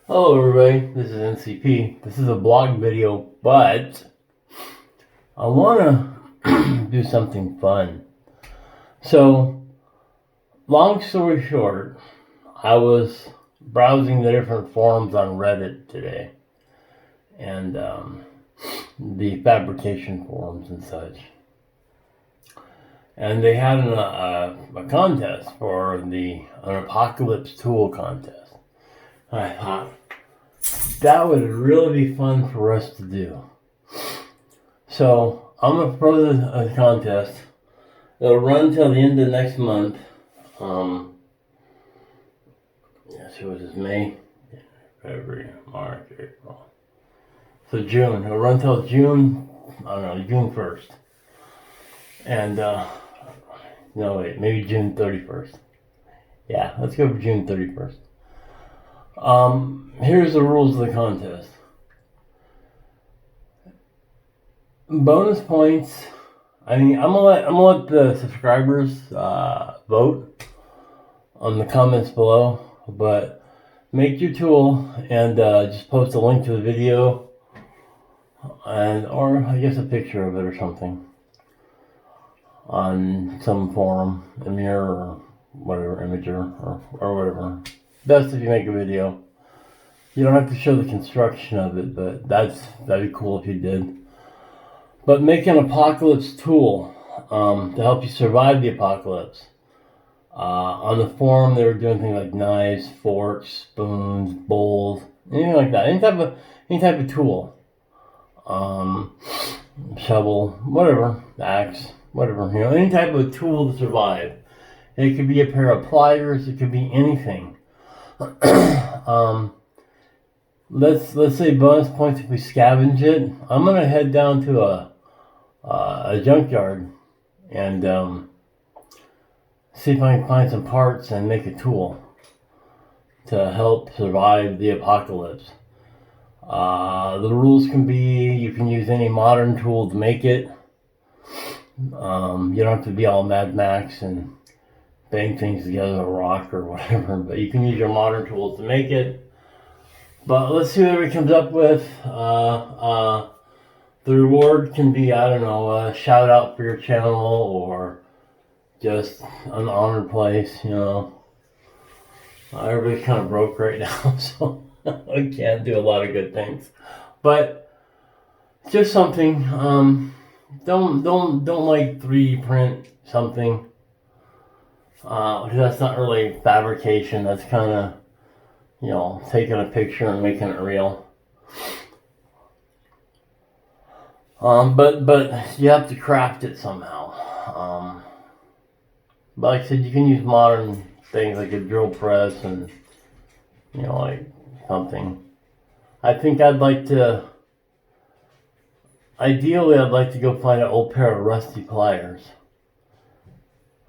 Hello everybody, this is NCP. This is a blog video, but I want to do something fun. So, long story short, I was browsing the different forums on Reddit today, and the fabrication forums and such. And they had a contest for an Apocalypse tool contest. I thought, that would really be fun for us to do. So I'm gonna propose a contest. It'll run till the end of next month. Yes, it was May, February, March, April. So June. It'll run till June. I don't know, June 1st. And no wait, maybe June 31st. Yeah, let's go for June 31st. Here's the rules of the contest. Bonus points. I'm gonna let the subscribers vote on the comments below. But make your tool and just post a link to the video, or I guess a picture of it or something on some forum, a mirror or whatever, Imager or whatever. Best if you make a video. You don't have to show the construction of it, but that'd be cool if you did. But make an apocalypse tool to help you survive the apocalypse. On the forum, they were doing things like knives, forks, spoons, bowls, anything like that. Any type of tool, shovel, whatever, axe, whatever. Any type of tool to survive. It could be a pair of pliers. It could be anything. Let's say bonus points if we scavenge it. I'm gonna head down to a junkyard and see if I can find some parts and make a tool to help survive the apocalypse. The rules can be you can use any modern tool to make it. You don't have to be all Mad Max and bang things together with a rock or whatever, but you can use your modern tools to make it. But let's see what it comes up with. The reward can be, I don't know, a shout out for your channel or just an honored place, Everybody's kind of broke right now, so I can't do a lot of good things. But just something. Don't like 3D print something. Because that's not really fabrication. That's kind of, taking a picture and making it real. But you have to craft it somehow. But like I said, you can use modern things like a drill press and, like something. I think ideally I'd like to go find an old pair of rusty pliers.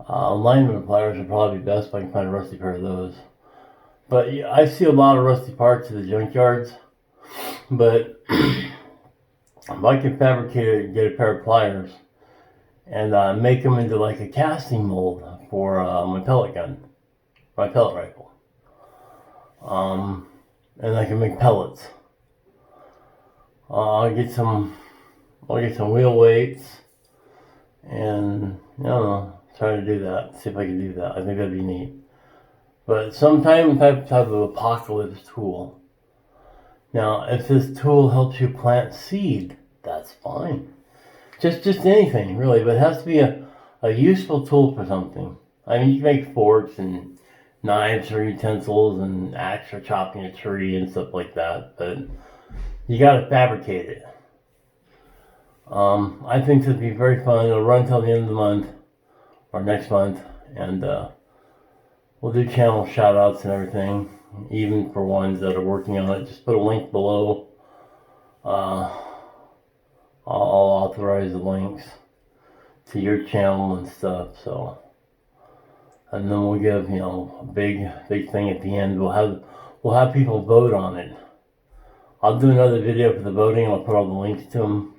Alignment pliers would probably be best if I can find a rusty pair of those. But I see a lot of rusty parts in the junkyards. But if I can fabricate it and get a pair of pliers and make them into like a casting mold for my pellet gun, my pellet rifle, and I can make pellets. I'll get some wheel weights, and I don't know, try to do that. See if I can do that. I think that'd be neat. But some type of apocalypse tool. Now, if this tool helps you plant seed, that's fine. Just anything, really. But it has to be a useful tool for something. I mean, you can make forks and knives or utensils and axe for chopping a tree and stuff like that. But you got to fabricate it. I think this would be very fun. It'll run till the end of the month or next month. And we'll do channel shout outs and everything, even for ones that are working on it. Just put a link below. I'll authorize the links to your channel and stuff. So, and then we'll give a big thing at the end. We'll have people vote on it. I'll do another video for the voting. I'll put all the links to them,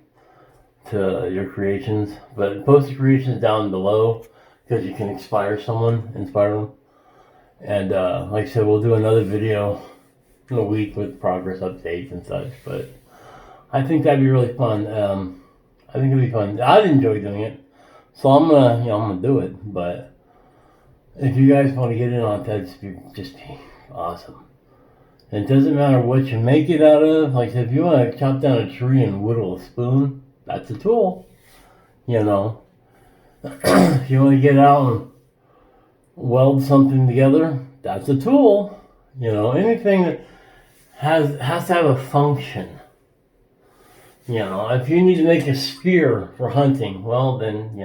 to your creations. But post your creations down below because you can inspire them. And like I said, we'll do another video in a week with progress updates and such. But I think that'd be really fun. I think it'd be fun. I'd enjoy doing it, so I'm gonna do it. But if you guys want to get in on it, that'd just be awesome. And it doesn't matter what you make it out of. Like I said, if you want to chop down a tree and whittle a spoon, that's a tool. You know, if you want to get out and weld something together, that's a tool. You know, anything that has to have a function. You know, if you need to make a spear for hunting, well then,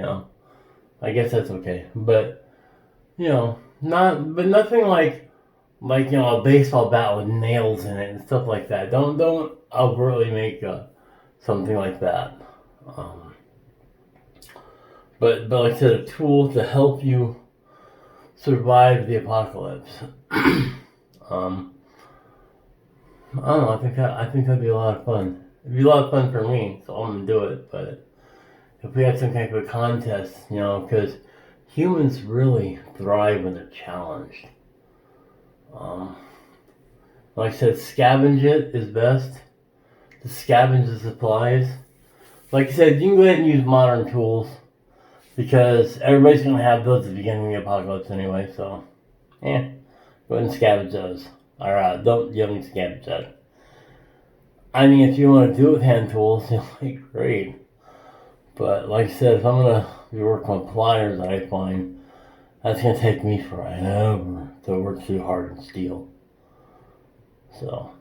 I guess that's okay. But nothing like a baseball bat with nails in it and stuff like that. Don't overtly make something like that. But like I said, a tool to help you survive the apocalypse. I don't know. I think that'd be a lot of fun. It'd be a lot of fun for me, so I'm gonna do it. But if we had some kind of a contest, because humans really thrive when they're challenged. Like I said, scavenge it is best. To scavenge the supplies. Like I said, you can go ahead and use modern tools because everybody's gonna have those at the beginning of the apocalypse anyway. So, go ahead and scavenge those. Alright, you don't need to scavenge that. I mean, if you want to do it with hand tools, great. But like I said, if I'm going to be working with pliers that I find, that's going to take me forever to work too hard in steel. So,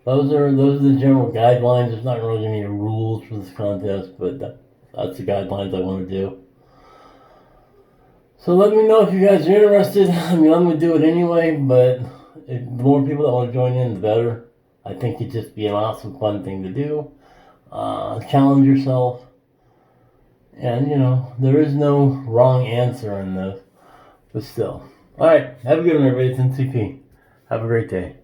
those are the general guidelines. There's not really any rules for this contest, but that's the guidelines I want to do. So let me know if you guys are interested. I mean, I'm going to do it anyway, but the more people that want to join in, the better. I think it'd just be an awesome, fun thing to do. Challenge yourself. And, there is no wrong answer in this. But still. Alright, have a good one, everybody. It's NCP. Have a great day.